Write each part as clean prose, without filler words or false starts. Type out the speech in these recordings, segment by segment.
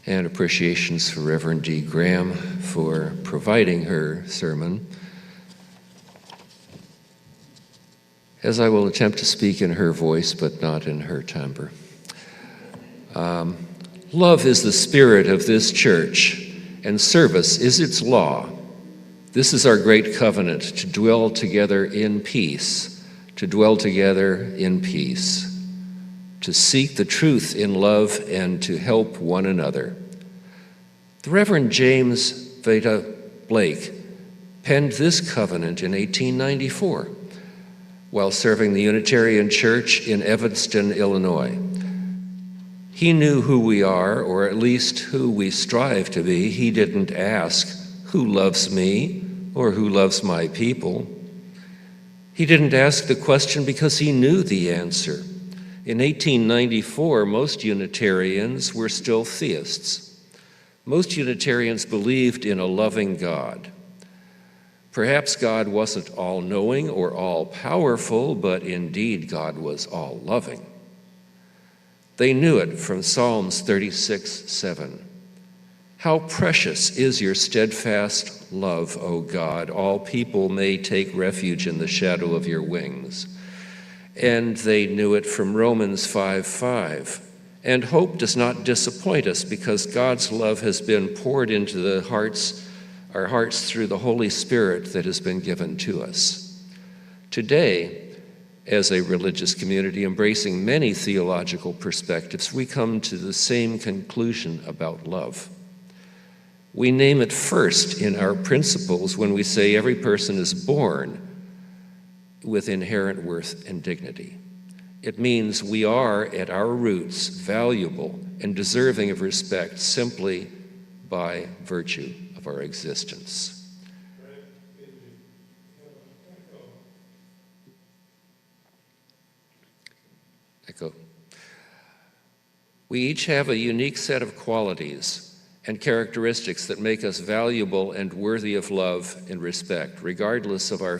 and appreciations for Reverend Dee Graham for providing her sermon, as I will attempt to speak in her voice, but not in her timbre. Love is the spirit of this church, and service is its law. This is our great covenant, to dwell together in peace, to dwell together in peace, to seek the truth in love, and to help one another. The Reverend James Veda Blake penned this covenant in 1894 while serving the Unitarian Church in Evanston, Illinois. He knew who we are, or at least who we strive to be. He didn't ask, who loves me or who loves my people? He didn't ask the question because he knew the answer. In 1894, most Unitarians were still theists. Most Unitarians believed in a loving God. Perhaps God wasn't all-knowing or all-powerful, but indeed God was all-loving. They knew it from Psalms 36:7. How precious is your steadfast love, O God! All people may take refuge in the shadow of your wings. And they knew it from Romans 5:5. And hope does not disappoint us because God's love has been poured into our hearts through the Holy Spirit that has been given to us. Today, as a religious community embracing many theological perspectives, we come to the same conclusion about love. We name it first in our principles when we say every person is born with inherent worth and dignity. It means we are, at our roots, valuable and deserving of respect simply by virtue of our existence. Echo. We each have a unique set of qualities and characteristics that make us valuable and worthy of love and respect, regardless of our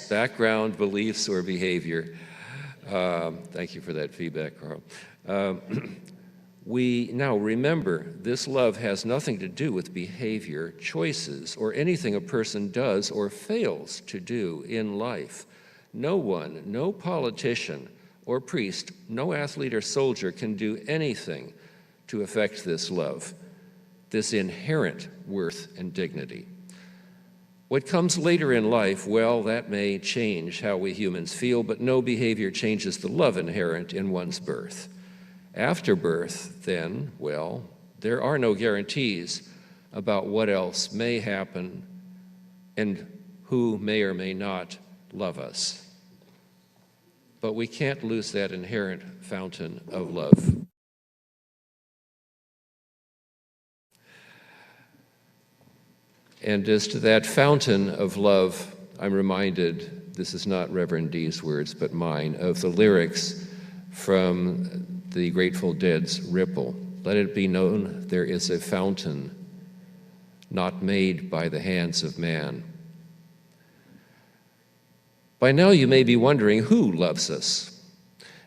background, beliefs, or behavior. Thank you for that feedback, Carl. We now remember this love has nothing to do with behavior, choices, or anything a person does or fails to do in life. No one, no politician or priest, no athlete or soldier can do anything to affect this love, this inherent worth and dignity. What comes later in life, well, that may change how we humans feel, but no behavior changes the love inherent in one's birth. After birth, then, well, there are no guarantees about what else may happen and who may or may not love us. But we can't lose that inherent fountain of love. And as to that fountain of love, I'm reminded, this is not Reverend Dee's words, but mine, of the lyrics from the Grateful Dead's Ripple. Let it be known there is a fountain not made by the hands of man. By now you may be wondering who loves us.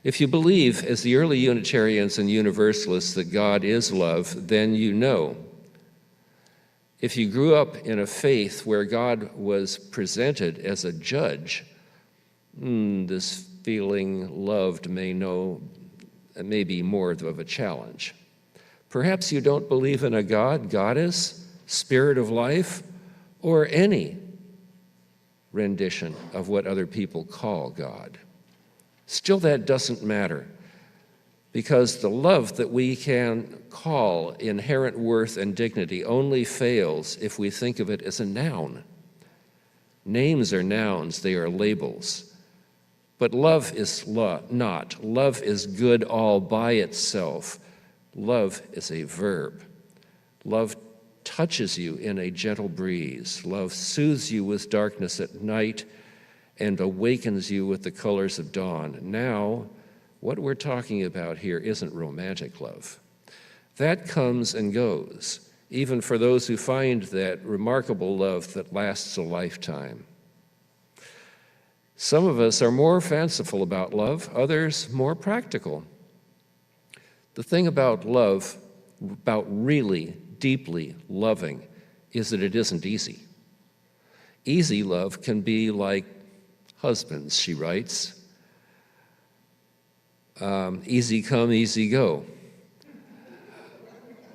If you believe, as the early Unitarians and Universalists, that God is love, then you know. If you grew up in a faith where God was presented as a judge, this feeling loved may be more of a challenge. Perhaps you don't believe in a God, goddess, spirit of life, or any rendition of what other people call God. Still, that doesn't matter, because the love that we can call inherent worth and dignity only fails if we think of it as a noun. Names are nouns, they are labels. But love is not. Love is good all by itself. Love is a verb. Love touches you in a gentle breeze. Love soothes you with darkness at night and awakens you with the colors of dawn. Now, what we're talking about here isn't romantic love. That comes and goes, even for those who find that remarkable love that lasts a lifetime. Some of us are more fanciful about love, others more practical. The thing about love, about really deeply loving, is that it isn't easy. Easy love can be like husbands, she writes. Easy come, easy go.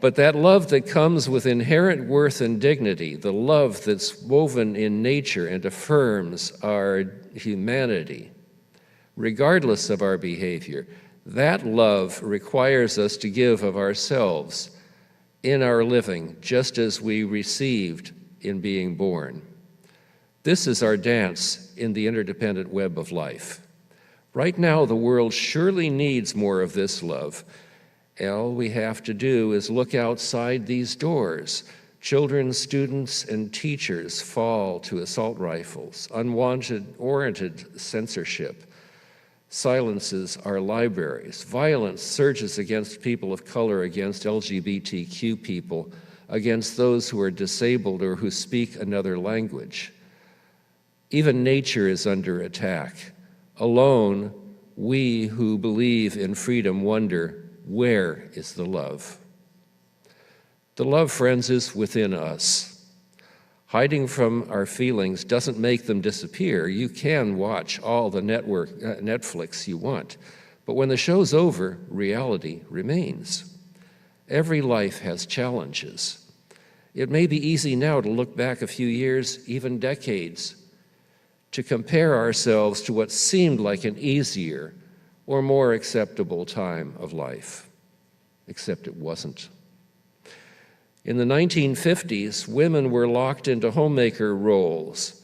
But that love that comes with inherent worth and dignity, the love that's woven in nature and affirms our humanity, regardless of our behavior, that love requires us to give of ourselves in our living, just as we received in being born. This is our dance in the interdependent web of life. Right now, the world surely needs more of this love. All we have to do is look outside these doors. Children, students, and teachers fall to assault rifles. Unwanted, warranted censorship silences our libraries. Violence surges against people of color, against LGBTQ people, against those who are disabled or who speak another language. Even nature is under attack. Alone, we who believe in freedom wonder, where is the love? The love, friends, is within us. Hiding from our feelings doesn't make them disappear. You can watch all the Netflix you want, but when the show's over, reality remains. Every life has challenges. It may be easy now to look back a few years, even decades, to compare ourselves to what seemed like an easier or more acceptable time of life, except it wasn't. In the 1950s, women were locked into homemaker roles,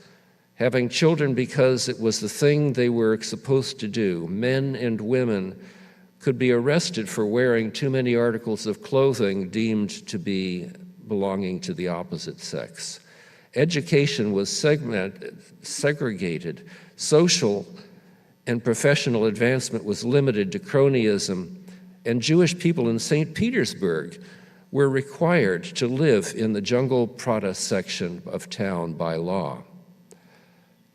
having children because it was the thing they were supposed to do. Men and women could be arrested for wearing too many articles of clothing deemed to be belonging to the opposite sex. Education was segregated. Social and professional advancement was limited to cronyism, and Jewish people in St. Petersburg were required to live in the jungle Prata section of town by law.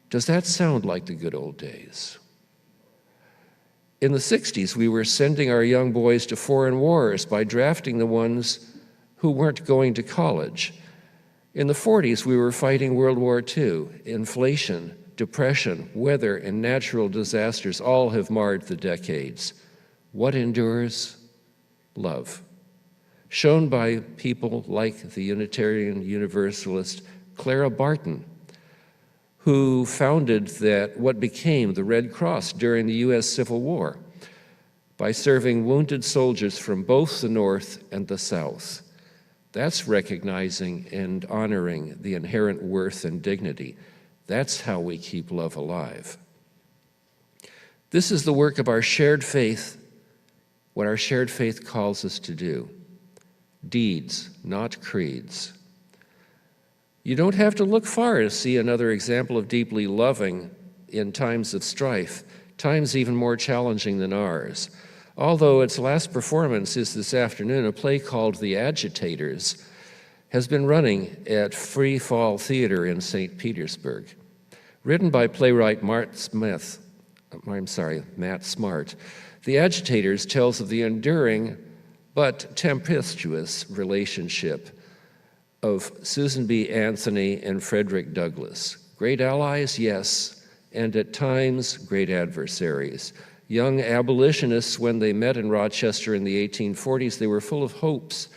Does that sound like the good old days? In the 60s, we were sending our young boys to foreign wars by drafting the ones who weren't going to college. In the 40s, we were fighting World War II. Inflation, depression, weather, and natural disasters all have marred the decades. What endures? Love. Shown by people like the Unitarian Universalist Clara Barton, who founded what became the Red Cross during the U.S. Civil War by serving wounded soldiers from both the North and the South. That's recognizing and honoring the inherent worth and dignity. That's how we keep love alive. This is the work of our shared faith, what our shared faith calls us to do. Deeds, not creeds. You don't have to look far to see another example of deeply loving in times of strife, times even more challenging than ours. Although its last performance is this afternoon, a play called The Agitators has been running at Free Fall Theater in St. Petersburg. Written by playwright Matt Smart, The Agitators tells of the enduring but tempestuous relationship of Susan B. Anthony and Frederick Douglass. Great allies, yes, and at times great adversaries. Young abolitionists, when they met in Rochester in the 1840s, they were full of hopes,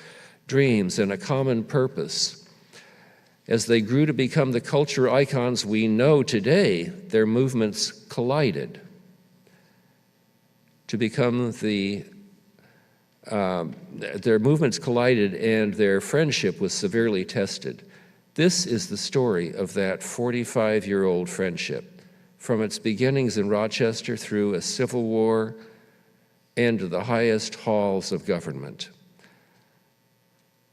dreams, and a common purpose. As they grew to become the culture icons we know today, their movements collided and their friendship was severely tested. This is the story of that 45-year-old friendship, from its beginnings in Rochester through a civil war and to the highest halls of government.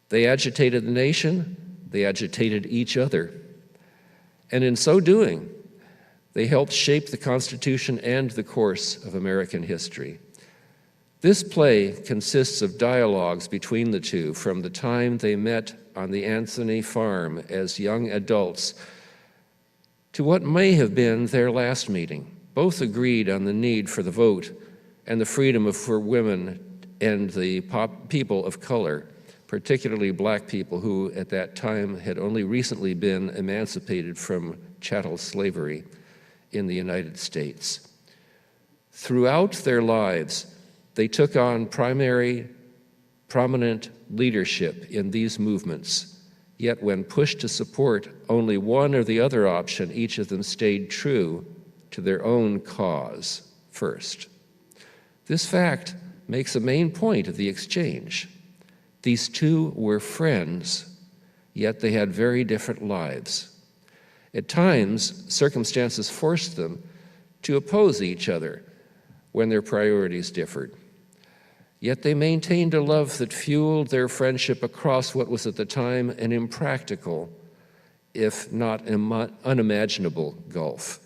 They agitated the nation, they agitated each other, and in so doing, they helped shape the Constitution and the course of American history. This play consists of dialogues between the two from the time they met on the Anthony farm as young adults to what may have been their last meeting. Both agreed on the need for the vote and the freedom for women and the people of color, particularly black people who at that time had only recently been emancipated from chattel slavery in the United States. Throughout their lives, they took on prominent leadership in these movements, yet when pushed to support only one or the other option, each of them stayed true to their own cause first. This fact makes a main point of the exchange. These two were friends, yet they had very different lives. At times, circumstances forced them to oppose each other when their priorities differed. Yet they maintained a love that fueled their friendship across what was at the time an impractical, if not unimaginable, gulf.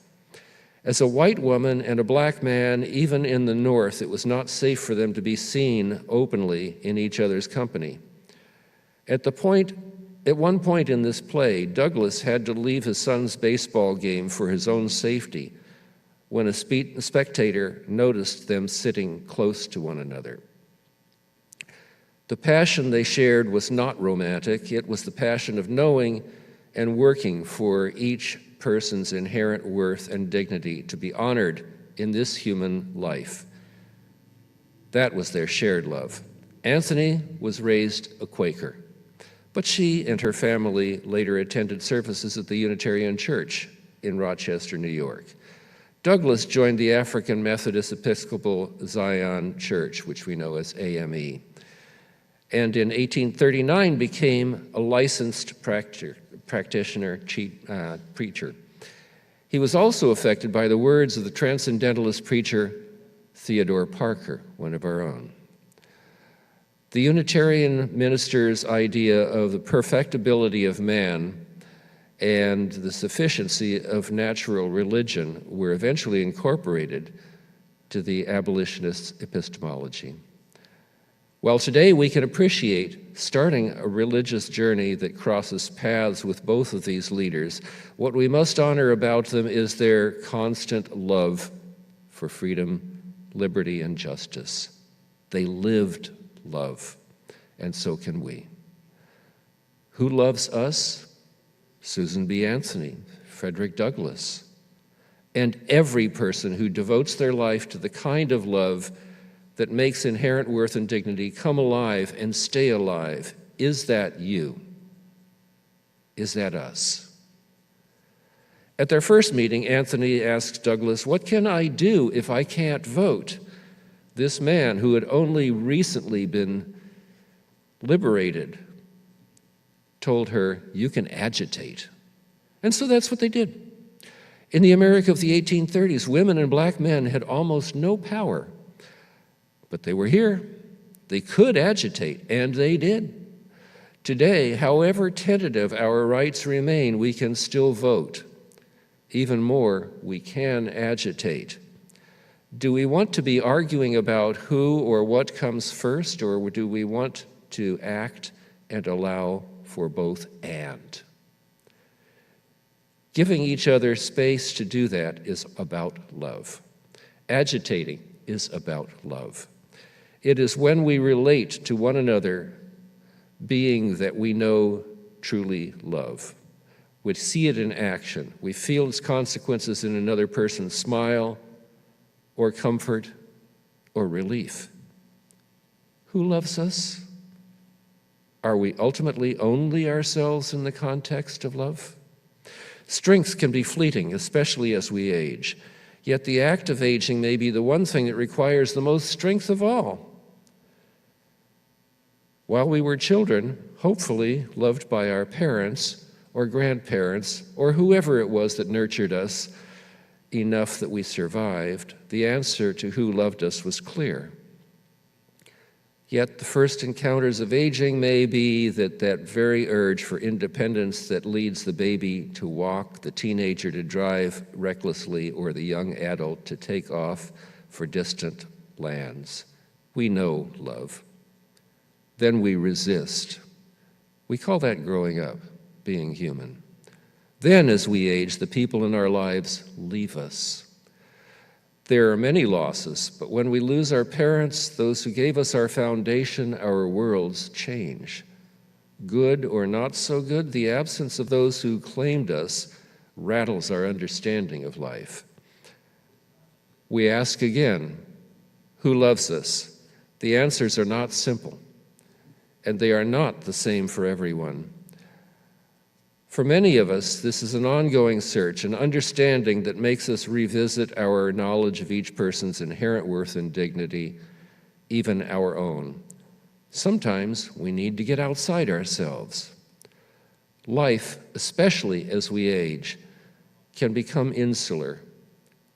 As a white woman and a black man, even in the North, it was not safe for them to be seen openly in each other's company. At one point in this play, Douglas had to leave his son's baseball game for his own safety when a spectator noticed them sitting close to one another. The passion they shared was not romantic. It was the passion of knowing and working for each person's inherent worth and dignity to be honored in this human life. That was their shared love. Anthony was raised a Quaker, but she and her family later attended services at the Unitarian Church in Rochester, New York. Douglas joined the African Methodist Episcopal Zion Church, which we know as AME, and in 1839 became a licensed practitioner, preacher. He was also affected by the words of the transcendentalist preacher Theodore Parker, one of our own. The Unitarian minister's idea of the perfectibility of man and the sufficiency of natural religion were eventually incorporated to the abolitionist epistemology. While today we can appreciate starting a religious journey that crosses paths with both of these leaders, what we must honor about them is their constant love for freedom, liberty, and justice. They lived love, and so can we. Who loves us? Susan B. Anthony, Frederick Douglass, and every person who devotes their life to the kind of love that makes inherent worth and dignity come alive and stay alive. Is that you? Is that us? At their first meeting, Anthony asked Douglass, "What can I do if I can't vote?" This man, who had only recently been liberated, told her, "You can agitate." And so that's what they did. In the America of the 1830s, women and black men had almost no power. But they were here. They could agitate, and they did. Today, however tentative our rights remain, we can still vote. Even more, we can agitate. Do we want to be arguing about who or what comes first, or do we want to act and allow for both and? Giving each other space to do that is about love. Agitating is about love. It is when we relate to one another, being that we know truly love. We see it in action. We feel its consequences in another person's smile or comfort or relief. Who loves us? Are we ultimately only ourselves in the context of love? Strength can be fleeting, especially as we age. Yet the act of aging may be the one thing that requires the most strength of all. While we were children, hopefully loved by our parents or grandparents or whoever it was that nurtured us enough that we survived, the answer to who loved us was clear. Yet the first encounters of aging may be that very urge for independence that leads the baby to walk, the teenager to drive recklessly, or the young adult to take off for distant lands. We know love. Then we resist. We call that growing up, being human. Then, as we age, the people in our lives leave us. There are many losses, but when we lose our parents, those who gave us our foundation, our worlds change. Good or not so good, the absence of those who claimed us rattles our understanding of life. We ask again, who loves us? The answers are not simple, and they are not the same for everyone. For many of us, this is an ongoing search, an understanding that makes us revisit our knowledge of each person's inherent worth and dignity, even our own. Sometimes we need to get outside ourselves. Life, especially as we age, can become insular.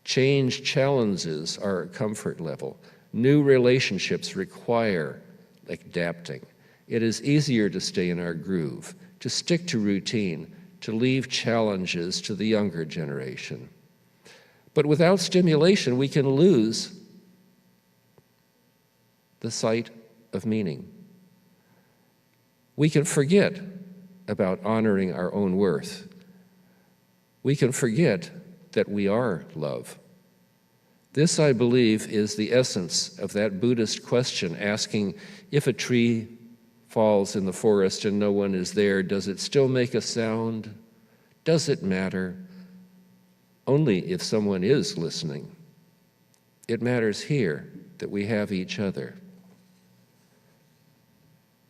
Change challenges our comfort level. New relationships require adapting. It is easier to stay in our groove, to stick to routine, to leave challenges to the younger generation. But without stimulation, we can lose the sight of meaning. We can forget about honoring our own worth. We can forget that we are love. This, I believe, is the essence of that Buddhist question asking, if a tree falls in the forest and no one is there, does it still make a sound? Does it matter? Only if someone is listening. It matters here that we have each other.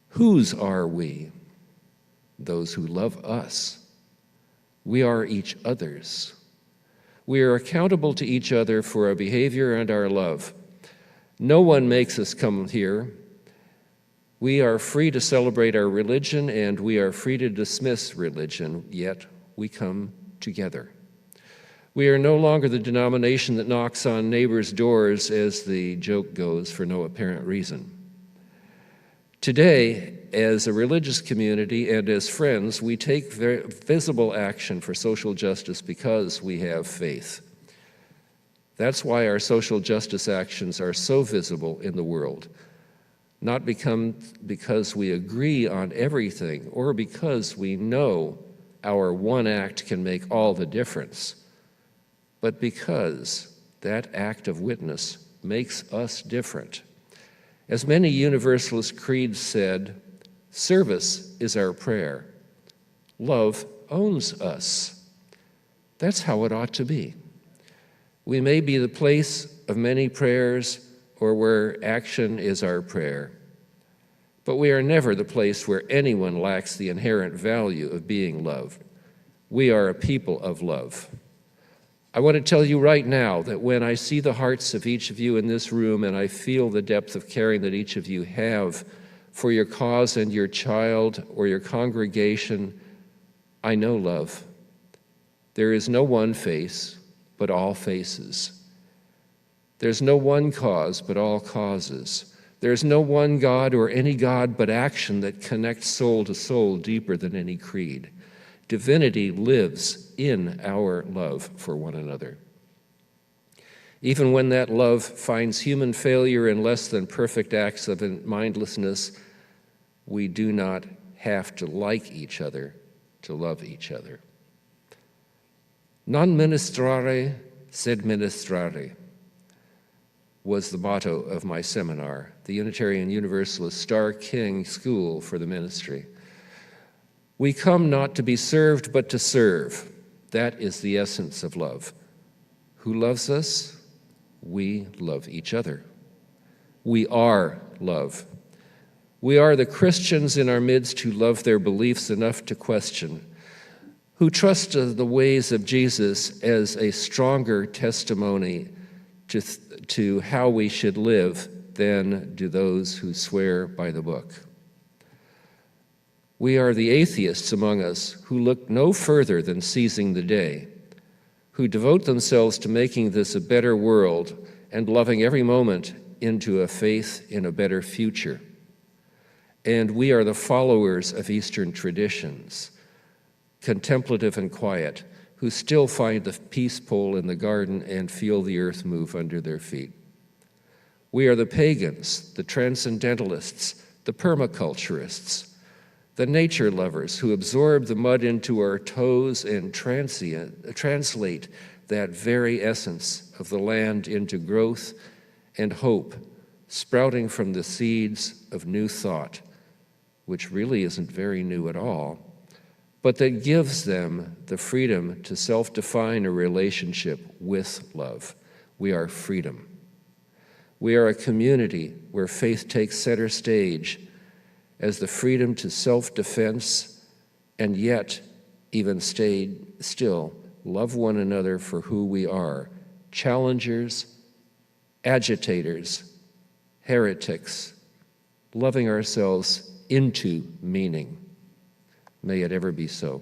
Whose are we? Those who love us. We are each other's. We are accountable to each other for our behavior and our love. No one makes us come here. We are free to celebrate our religion, and we are free to dismiss religion, yet we come together. We are no longer the denomination that knocks on neighbors' doors, as the joke goes, for no apparent reason. Today, as a religious community and as friends, we take visible action for social justice because we have faith. That's why our social justice actions are so visible in the world. Not because we agree on everything or because we know our one act can make all the difference, but because that act of witness makes us different. As many Universalist creeds said, service is our prayer. Love owns us. That's how it ought to be. We may be the place of many prayers or where action is our prayer, but we are never the place where anyone lacks the inherent value of being loved. We are a people of love. I want to tell you right now that when I see the hearts of each of you in this room and I feel the depth of caring that each of you have for your cause and your child or your congregation, I know love. There is no one face, but all faces. There's no one cause, but all causes. There's no one God or any God, but action that connects soul to soul deeper than any creed. Divinity lives in our love for one another. Even when that love finds human failure in less than perfect acts of mindlessness, we do not have to like each other to love each other. Non ministrare sed ministrare was the motto of my seminar, the Unitarian Universalist Star King School for the Ministry. We come not to be served, but to serve. That is the essence of love. Who loves us? We love each other. We are love. We are the Christians in our midst who love their beliefs enough to question, who trust the ways of Jesus as a stronger testimony to how we should live than do those who swear by the book. We are the atheists among us who look no further than seizing the day, who devote themselves to making this a better world and loving every moment into a faith in a better future. And we are the followers of Eastern traditions, contemplative and quiet, who still find the peace pole in the garden and feel the earth move under their feet. We are the pagans, the transcendentalists, the permaculturists, the nature lovers who absorb the mud into our toes and translate that very essence of the land into growth and hope, sprouting from the seeds of new thought, which really isn't very new at all, but that gives them the freedom to self-define a relationship with love. We are freedom. We are a community where faith takes center stage as the freedom to self-defense and yet even stay still, love one another for who we are, challengers, agitators, heretics, loving ourselves into meaning. May it ever be so.